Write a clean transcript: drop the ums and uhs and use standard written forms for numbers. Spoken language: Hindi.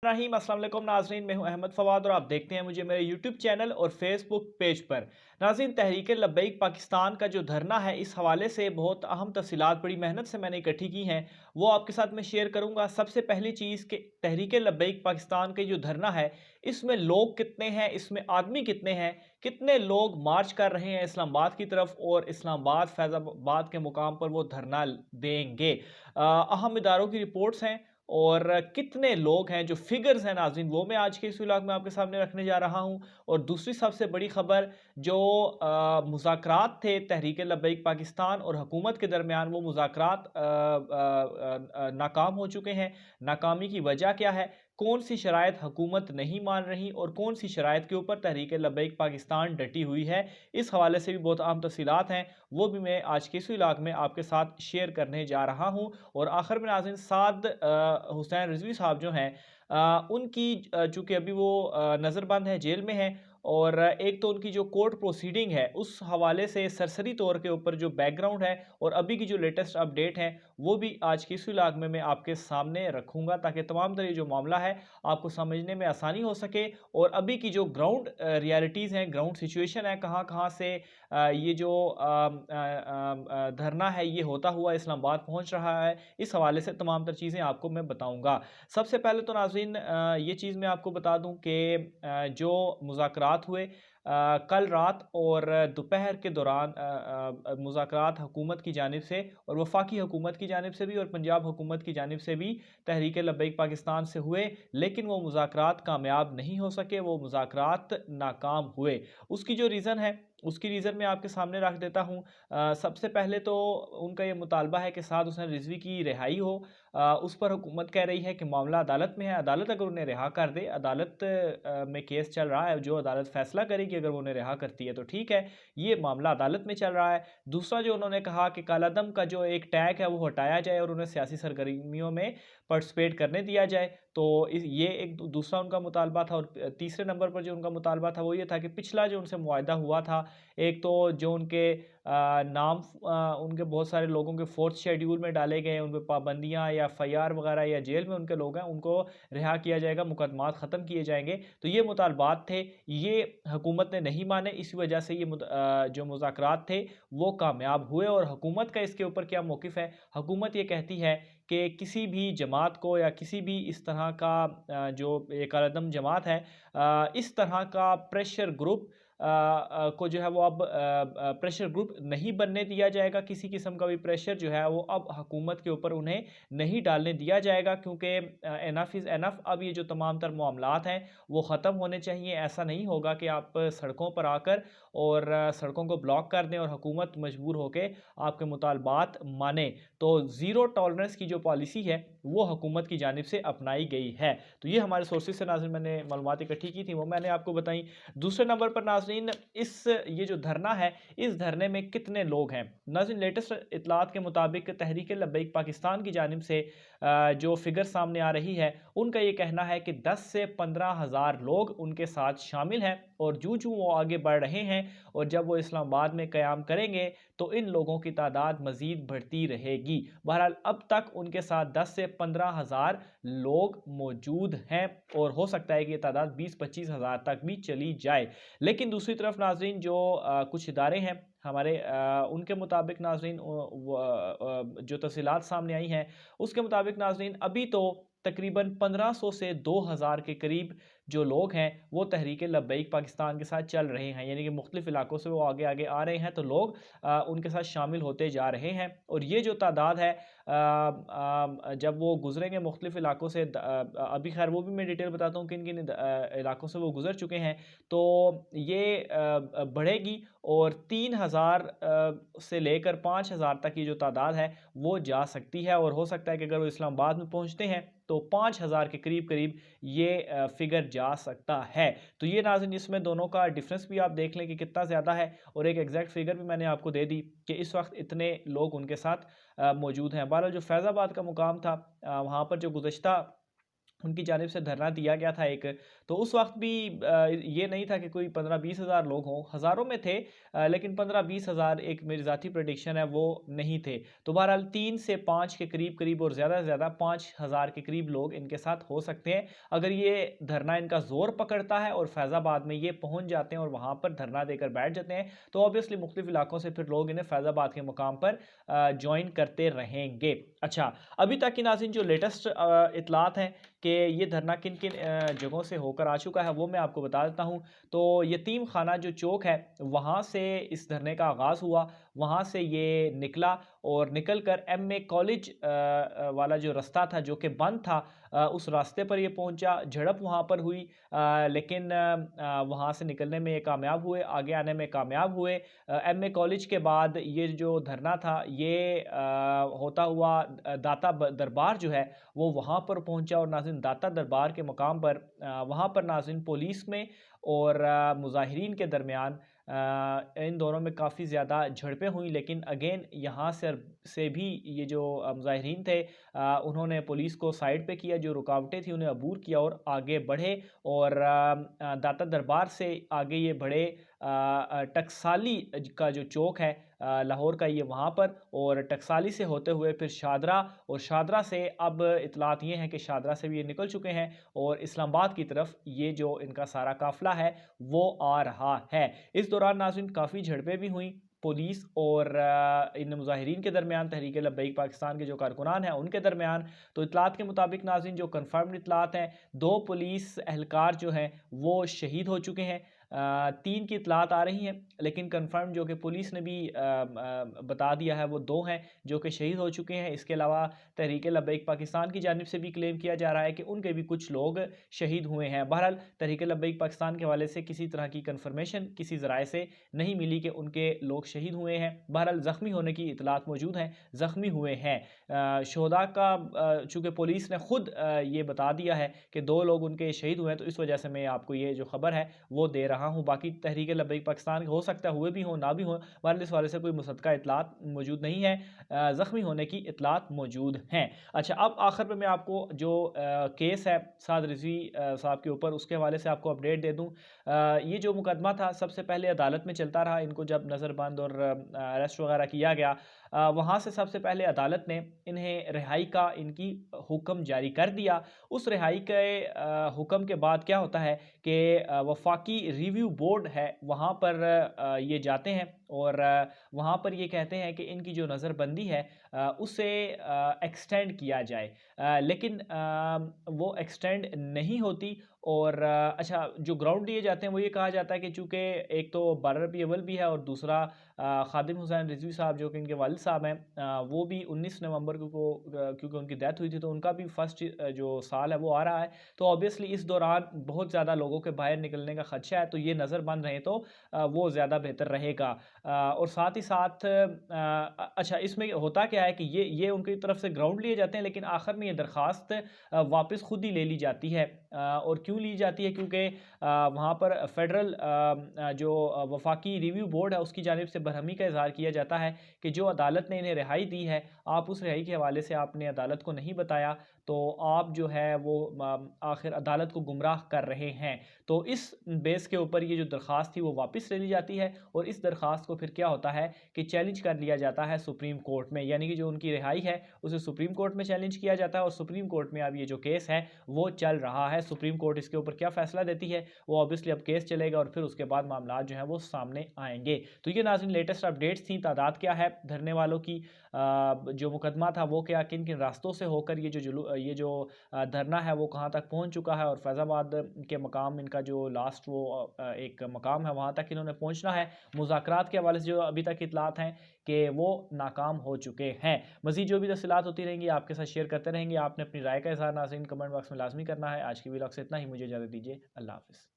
रहीम अस्सलाम वालेकुम नाजरीन, मैं हूं अहमद फवाद और आप देखते हैं मुझे मेरे यूट्यूब चैनल और फेसबुक पेज पर। नाजरीन, तहरीक लब्बैक पाकिस्तान का जो धरना है, इस हवाले से बहुत अहम तफसीलात बड़ी मेहनत से मैंने इकट्ठी की हैं, वो आपके साथ मैं शेयर करूंगा। सबसे पहली चीज़ कि तहरीक लब्बैक पाकिस्तान के जो धरना है, इसमें लोग कितने हैं, इसमें आदमी कितने हैं, कितने लोग मार्च कर रहे हैं इस्लामाबाद की तरफ और इस्लामाबाद फैज़ाबाद के मुकाम पर वो धरना देंगे। अहम इदारों की रिपोर्ट्स हैं और कितने लोग हैं, जो फिगर्स हैं नाज़रीन, वो मैं आज के इस व्लॉग में आपके सामने रखने जा रहा हूं। और दूसरी सबसे बड़ी खबर, जो मुज़ाकरात थे तहरीक लब्बैक पाकिस्तान और हुकूमत के दरमियान, वो मुज़ाकरात नाकाम हो चुके हैं। नाकामी की वजह क्या है, कौन सी शराइत हुकूमत नहीं मान रही और कौन सी शराइत के ऊपर तहरीक लब्बैक पाकिस्तान डटी हुई है, इस हवाले से भी बहुत अहम तफसीलात हैं, वो भी मैं आज के इस व्लॉग में आपके साथ शेयर करने जा रहा हूं। और आखिर में नाज़रीन, साद हुसैन रिजवी साहब जो हैं, उनकी चूंकि अभी वो नज़रबंद है, जेल में है, और एक तो उनकी जो कोर्ट प्रोसीडिंग है उस हवाले से सरसरी तौर के ऊपर जो बैकग्राउंड है और अभी की जो लेटेस्ट अपडेट है, वो भी आज की इस व्लॉग में मैं आपके सामने रखूंगा, ताकि तमाम तरह जो मामला है आपको समझने में आसानी हो सके। और अभी की जो ग्राउंड रियलिटीज़ हैं, ग्राउंड सिचुएशन है, कहाँ कहाँ से ये जो धरना है ये होता हुआ इस्लामाबाद पहुंच रहा है, इस हवाले से तमाम तर चीज़ें आपको मैं बताऊंगा। सबसे पहले तो नाज़रीन, ये चीज़ मैं आपको बता दूं कि जो मुज़ाकरात हुए कल रात और दोपहर के दौरान, मुज़ाकरात हुकूमत की जानिब से और वफाकी हुकूमत की जानिब से भी और पंजाब हुकूमत की जानिब से भी तहरीक लब्बैक पाकिस्तान से हुए, लेकिन वो मुज़ाकरात कामयाब नहीं हो सके, वो मुज़ाकरात नाकाम हुए। उसकी जो रीज़न है, उसकी रीज़न मैं आपके सामने रख देता हूँ। सबसे पहले तो उनका ये मुतालबा है कि साद हुसैन रिजवी की रिहाई हो। उस पर हुकूमत कह रही है कि मामला अदालत में है, अदालत अगर उन्हें रिहा कर दे, अदालत में केस चल रहा है, जो अदालत फैसला करेगी अगर वो उन्हें रिहा करती है तो ठीक है, ये मामला अदालत में चल रहा है। दूसरा, जो उन्होंने कहा कि कालादम का जो एक टैग है वो हटाया जाए और उन्हें सियासी सरगर्मियों में पार्टिसिपेट करने दिया जाए, तो ये एक दूसरा उनका मुतालबा था। और तीसरे नंबर पर जो उनका मुतालबा था वो ये था कि पिछला जो उनसे मुआहदा हुआ था, एक तो जो उनके नाम, उनके बहुत सारे लोगों के फोर्थ शेड्यूल में डाले गए, उन पर पाबंदियाँ या एफआईआर वगैरह या जेल में उनके लोग हैं, उनको रिहा किया जाएगा, मुकदमात ख़त्म किए जाएंगे। तो ये मुतालबात थे, ये हुकूमत ने नहीं माने, इसी वजह से ये जो मुज़ाकरात थे वो कामयाब हुए। और हुकूमत का इसके ऊपर क्या मौक़िफ़ है, हुकूमत ये कहती है कि किसी भी जमात को या किसी भी इस तरह का जो एक अलदम जमात है, इस तरह का प्रेशर ग्रुप को जो है वो अब प्रेशर ग्रुप नहीं बनने दिया जाएगा। किसी किस्म का भी प्रेशर जो है वो अब हुकूमत के ऊपर उन्हें नहीं डालने दिया जाएगा, क्योंकि एनफ इज़ एनफ। अब ये जो तमाम तर मामलात हैं वो ख़त्म होने चाहिए। ऐसा नहीं होगा कि आप सड़कों पर आकर और सड़कों को ब्लॉक कर दें और हुकूमत मजबूर होकर आपके मुतालबात माने। तो ज़ीरो टॉलरेंस की जो पॉलिसी है वो हुकूमत की जानिब से अपनाई गई है। तो ये हमारे सोर्सेज से नाज़रीन मैंने मालूमात इकट्ठी की थी, वो मैंने आपको बताई। दूसरे नंबर पर नाज़रीन, ये जो धरना है, इस धरने में कितने लोग हैं। नाज़रीन, लेटेस्ट इतलात के मुताबिक तहरीक लब्बैक पाकिस्तान की जानिब से जो फिगर सामने आ रही है, उनका ये कहना है कि 10 से 15 हज़ार लोग उनके साथ शामिल हैं। और जूँ जूँ वो आगे बढ़ रहे हैं और जब वो इस्लामाबाद में क़याम करेंगे तो इन लोगों की तादाद मज़ीद बढ़ती रहेगी। बहरहाल अब तक उनके साथ 10 से 15 हज़ार लोग मौजूद हैं और हो सकता है कि ये तादाद 20-25 हज़ार तक भी चली जाए। लेकिन दूसरी तरफ नाज़रीन, जो कुछ इदारे हैं हमारे, उनके मुताबिक नाज़रीन, जो तफ़सीलात सामने आई हैं उसके मुताबिक नाज़रीन, अभी तो तकरीबन 1500 से 2000 के करीब जो लोग हैं वो तहरीक लब्बैक पाकिस्तान के साथ चल रहे हैं, यानी कि मुख्तलिफ इलाकों से वो आगे आगे आ रहे हैं, तो लोग उनके साथ शामिल होते जा रहे हैं। और ये जो तादाद है, जब वो गुजरेंगे मुख्तलिफ इलाकों से, अभी खैर वो भी मैं डिटेल बताता हूँ किन किन इलाकों से वो गुजर चुके हैं, तो ये बढ़ेगी और 3000 से लेकर 5000 तक की जो तादाद है वो जा सकती है। और हो सकता है कि अगर वो इस्लामाबाद में पहुँचते हैं तो 5000 के करीब करीब ये फिगर जा सकता है। तो ये नाज़रीन, इसमें दोनों का डिफरेंस भी आप देख लें कि कितना ज़्यादा है, और एक एग्जैक्ट फिगर भी मैंने आपको दे दी कि इस वक्त इतने लोग उनके साथ मौजूद हैं। बहरहाल जो फैज़ाबाद का मुकाम था, वहाँ पर जो गुज़श्ता उनकी जानिब से धरना दिया गया था एक। तो उस वक़्त भी ये नहीं था कि कोई 15-20 हज़ार लोग हों, हज़ारों में थे, लेकिन 15-20 हज़ार एक मेरी ज़ाती प्रेडिक्शन है वो नहीं थे। तो बहरहाल 3 से 5 के करीब-करीब और ज़्यादा से ज़्यादा 5,000 के करीब लोग इनके साथ हो सकते हैं। अगर ये धरना इनका ज़ोर पकड़ता है और फैज़ाबाद में ये पहुँच जाते हैं और वहाँ पर धरना देकर बैठ जाते हैं, तो ऑब्वियसली मुख्तलिफ़ इलाकों से फिर लोग इन्हें फैज़ाबाद के मुकाम पर जॉइन करते रहेंगे। अच्छा, अभी तक की नाज़रीन जो लेटेस्ट इत्तलात हैं कि ये धरना किन-किन जगहों से होकर आ चुका है, वो मैं आपको बता देता हूँ। तो यतीम खाना जो चौक है, वहाँ से इस धरने का आगाज़ हुआ, वहाँ से ये निकला और निकल कर एमए कॉलेज वाला जो रास्ता था, जो कि बंद था, उस रास्ते पर ये पहुँचा, झड़प वहाँ पर हुई, लेकिन वहाँ से निकलने में ये कामयाब हुए, आगे आने में कामयाब हुए। एमए कॉलेज के बाद ये जो धरना था, ये होता हुआ दाता दरबार जो है, वो वहाँ पर पहुँचा और नाज़रीन दाता दरबार के मुकाम पर वहाँ पर नाज़रीन पुलिस में और मुज़ाहिरीन के दरमियान इन दोनों में काफ़ी ज़्यादा झड़पें हुई, लेकिन अगेन यहाँ से भी ये जो मुज़ाहिरीन थे, उन्होंने पुलिस को साइड पे किया, जो रुकावटें थी उन्हें अबूर किया और आगे बढ़े और दाता दरबार से आगे ये बढ़े टकसाली का जो चौक है लाहौर का, ये वहाँ पर, और टकसाली से होते हुए फिर शादरा, और शादरा से अब इतलात ये हैं कि शादरा से भी ये निकल चुके हैं और इस्लामाबाद की तरफ ये जो इनका सारा काफ़िला है वो आ रहा है। इस दौरान नाज़रीन काफ़ी झड़पें भी हुईं पुलिस और इन मुज़ाहिरीन के दरमियान, तहरीक लब्बैक पाकिस्तान के जो कारकुनान हैं उनके दरमियान। तो इतलात के मुताबिक नाज़रीन जो कन्फर्म्ड इतलात हैं, 2 पुलिस एहलकार जो हैं वो शहीद हो चुके हैं। 3 की इतलात आ रही हैं, लेकिन कन्फर्म जो कि पुलिस ने भी बता दिया है वो 2 हैं जो कि शहीद हो चुके हैं। इसके अलावा तहरीक लब्बैक पाकिस्तान की जानिब से भी क्लेम किया जा रहा है कि उनके भी कुछ लोग शहीद हुए हैं। बहरहाल तहरीक लब्बैक पाकिस्तान के हवाले से किसी तरह की कन्फर्मेशन किसी ज़राए से नहीं मिली कि उनके लोग शहीद हुए हैं। बहरहाल ज़ख्मी होने की इतलात मौजूद हैं, ज़ख्मी हुए हैं। शोहदा का चूँकि पुलिस ने खुद ये बता दिया है कि 2 लोग उनके शहीद हुए हैं, तो इस वजह से मैं आपको ये जो खबर है वो दे रहा हूँ। बाकी तहरीक लब्बैक पाकिस्तान हो सकता है हुए भी हों, ना भी हों, बहरहाल इस हवाले से कोई मुसद्दक़ा इतलात मौजूद नहीं है। ज़ख्मी होने की इतलात मौजूद हैं। अच्छा, अब आखिर में मैं आपको जो केस है साद रिज़वी साहब के ऊपर, उसके हवाले से आपको अपडेट दे दूँ। ये जो मुकदमा था सबसे पहले अदालत में चलता रहा, इनको जब नज़रबंद और अरेस्ट वगैरह किया गया, वहाँ से सबसे पहले अदालत ने इन्हें रिहाई का इनकी हुक्म जारी कर दिया। उस रिहाई के हुक्म के बाद क्या होता है कि वफाकी रिव्यू बोर्ड है, वहाँ पर ये जाते हैं और वहाँ पर ये कहते हैं कि इनकी जो नज़रबंदी है उसे एक्सटेंड किया जाए, लेकिन वो एक्सटेंड नहीं होती। और अच्छा, जो ग्राउंड दिए जाते हैं वो ये कहा जाता है कि चूँकि एक तो बारह रबी अव्वल भी है और दूसरा खादिम हुसैन रिजवी साहब जो कि इनके वालिद साहब हैं, वो भी 19 नवंबर को क्योंकि उनकी डेथ हुई थी, तो उनका भी फर्स्ट जो साल है वो आ रहा है। तो ऑब्वियसली इस दौरान बहुत ज़्यादा लोगों के बाहर निकलने का खदशा है, तो ये नज़र बंद रहे तो वो ज़्यादा बेहतर रहेगा। और साथ ही साथ अच्छा, इसमें होता क्या है कि ये उनकी तरफ से ग्राउंड लिए जाते हैं, लेकिन आखिर में ये दरख्वास्त वापस खुद ही ले ली जाती है। और क्यों ली जाती है? क्योंकि वहाँ पर फेडरल जो वफाकी रिव्यू बोर्ड है उसकी जानिब से बरहमी का इजहार किया जाता है कि जो अदालत ने इन्हें रिहाई दी है, आप उस रिहाई के हवाले से आपने अदालत को नहीं बताया, तो आप जो है वो आखिर अदालत को गुमराह कर रहे हैं। तो इस बेस के ऊपर ये जो दरख्वास्त थी वो वापस ले ली जाती है और इस दरख्वास्त को फिर क्या होता है कि चैलेंज कर लिया जाता है सुप्रीम कोर्ट में, यानी कि जो उनकी रिहाई है उसे सुप्रीम कोर्ट में चैलेंज किया जाता है और सुप्रीम कोर्ट में अब ये जो केस है वो चल रहा है। सुप्रीम कोर्ट इसके ऊपर क्या फैसला देती है वो ऑब्वियसली अब केस चलेगा और फिर उसके बाद मामला जो है वो सामने आएंगे। तो ये नाज़रीन लेटेस्ट अपडेट्स थी, तादाद क्या है धरने वालों की, जो मुकदमा था वो क्या, किन किन रास्तों से होकर ये जो धरना है वो कहाँ तक पहुँच चुका है और फैज़ाबाद के मकाम इनका जो लास्ट वो एक मकाम है वहाँ तक इन्होंने पहुँचना है। मुज़ाकरात के हवाले से जो अभी तक इतलात हैं कि वो नाकाम हो चुके हैं। मज़ीद जो भी तफ़सीलात होती रहेंगी आपके साथ शेयर करते रहेंगे। आपने अपनी राय का इज़हार नाज़रीन कमेंट बॉक्स में लाज़मी करना है। आज की वीडियो से इतना ही, मुझे इजाज़त दीजिए। अल्लाह हाफ़िज़।